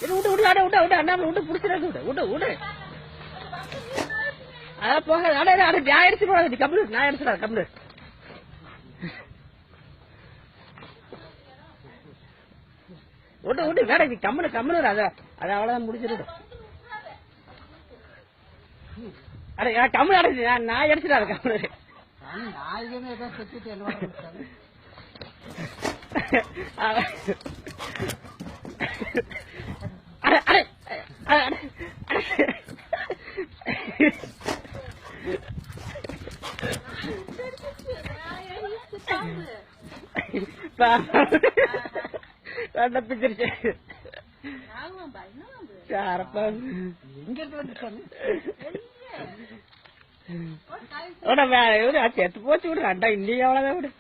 விட்டு விட்டு அட விட்டு விட்டு அண்ணாமலை விட்டு பிடிச்சிடாது விடு விட்டு விடு அதான் போக அட அட நான் அடிச்சு போடாது கம்ப்யூட்டர் நான் அடிச்சுடா கம்ப்யூட்டர் விட்டு விட்டு வேற கம்முனு கம்முனு அத அது அவ்வளவுதான் முடிச்சிடும் அட கம்முனு அடைச்சு நான் அடிச்சுடா கம்ப்யூட்டர் பிச்சிருச்சு செத்து போச்சு விடு அண்டா இன்னைக்கு எவ்வளவுதான் விடு